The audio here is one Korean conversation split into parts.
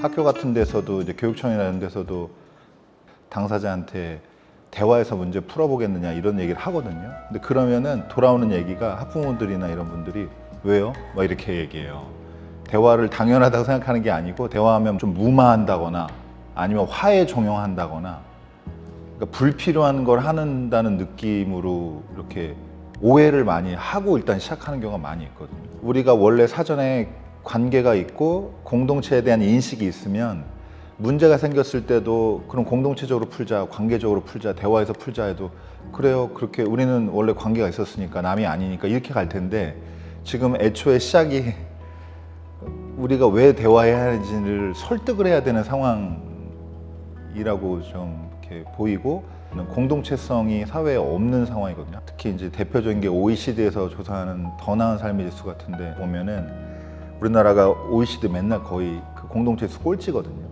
학교 같은 데서도 이제 교육청이나 이런 데서도 당사자한테 대화해서 문제 풀어보겠느냐 이런 얘기를 하거든요. 근데 그러면은 돌아오는 얘기가 학부모들이나 이런 분들이 왜요? 막 이렇게 얘기해요. 대화를 당연하다고 생각하는 게 아니고 대화하면 좀 무마한다거나 아니면 화해 종용한다거나 그러니까 불필요한 걸 한다는 느낌으로 이렇게 오해를 많이 하고 일단 시작하는 경우가 많이 있거든요. 우리가 원래 사전에 관계가 있고 공동체에 대한 인식이 있으면 문제가 생겼을 때도 그럼 공동체적으로 풀자, 관계적으로 풀자, 대화해서 풀자 해도 그래요. 그렇게 우리는 원래 관계가 있었으니까 남이 아니니까 이렇게 갈 텐데 지금 애초에 시작이 우리가 왜 대화해야 하는지를 설득을 해야 되는 상황이라고 좀 이렇게 보이고 공동체성이 사회에 없는 상황이거든요. 특히 이제 대표적인 게 OECD에서 조사하는 더 나은 삶의 지수 같은데 보면은 우리나라가 OECD 맨날 거의 그 공동체 수 꼴찌거든요.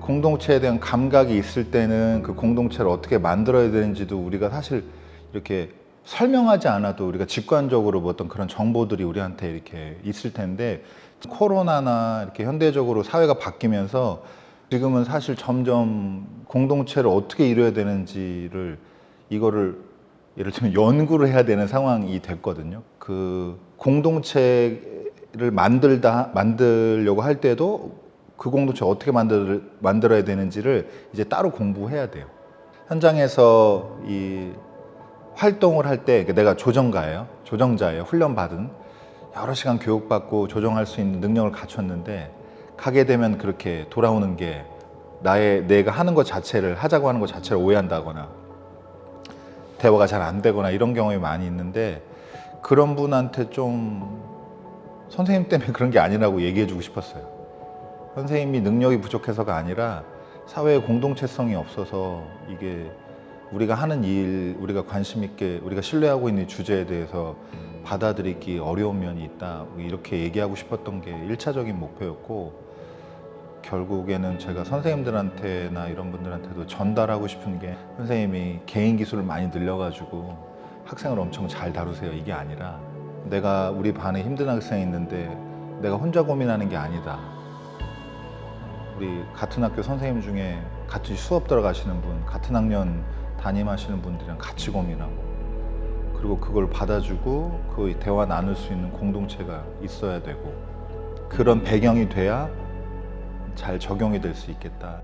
공동체에 대한 감각이 있을 때는 그 공동체를 어떻게 만들어야 되는지도 우리가 사실 이렇게 설명하지 않아도 우리가 직관적으로 뭐 어떤 그런 정보들이 우리한테 이렇게 있을 텐데 코로나나 이렇게 현대적으로 사회가 바뀌면서 지금은 사실 점점 공동체를 어떻게 이루어야 되는지를 이거를 예를 들면 연구를 해야 되는 상황이 됐거든요. 그 공동체를 만들려고 할 때도 그 공동체 어떻게 만들어야 되는지를 이제 따로 공부해야 돼요. 현장에서 이 활동을 할 때 내가 조정자예요. 훈련받은 여러 시간 교육받고 조정할 수 있는 능력을 갖췄는데 가게 되면 그렇게 돌아오는 게 내가 하는 것 자체를 하자고 하는 것 자체를 오해한다거나 대화가 잘 안 되거나 이런 경험이 많이 있는데 그런 분한테 좀 선생님 때문에 그런 게 아니라고 얘기해 주고 싶었어요. 선생님이 능력이 부족해서가 아니라 사회에 공동체성이 없어서 이게 우리가 하는 일, 우리가 관심 있게 우리가 신뢰하고 있는 주제에 대해서 받아들이기 어려운 면이 있다 이렇게 얘기하고 싶었던 게 1차적인 목표였고 결국에는 제가 선생님들한테나 이런 분들한테도 전달하고 싶은 게 선생님이 개인 기술을 많이 늘려가지고 학생을 엄청 잘 다루세요 이게 아니라 우리 반에 힘든 학생이 있는데 내가 혼자 고민하는 게 아니다. 우리 같은 학교 선생님 중에 같이 수업 들어가시는 분, 같은 학년 담임하시는 분들이랑 같이 고민하고 그리고 그걸 받아주고 그 대화 나눌 수 있는 공동체가 있어야 되고 그런 배경이 돼야 잘 적용이 될 수 있겠다.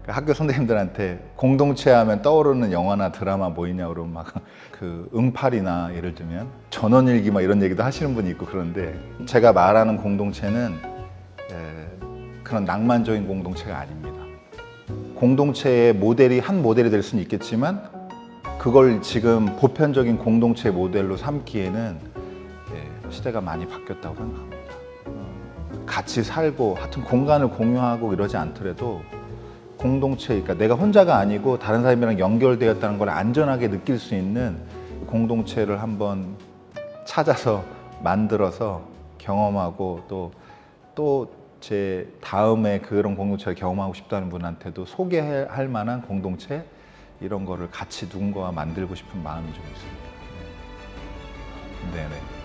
학교 선생님들한테 공동체 하면 떠오르는 영화나 드라마 뭐 있냐 그러면 막 그 응팔이나 예를 들면 전원일기 막 이런 얘기도 하시는 분이 있고 그런데 제가 말하는 공동체는 그런 낭만적인 공동체가 아닙니다. 공동체의 모델이 한 모델이 될 수는 있겠지만 그걸 지금 보편적인 공동체 모델로 삼기에는 시대가 많이 바뀌었다고 생각합니다. 같이 살고 하여튼 공간을 공유하고 이러지 않더라도 공동체, 그러니까 내가 혼자가 아니고 다른 사람이랑 연결되었다는 걸 안전하게 느낄 수 있는 공동체를 한번 찾아서 만들어서 경험하고 또 제 다음에 그런 공동체를 경험하고 싶다는 분한테도 소개할 만한 공동체 이런 거를 같이 누군가와 만들고 싶은 마음이 좀 있습니다. 네네.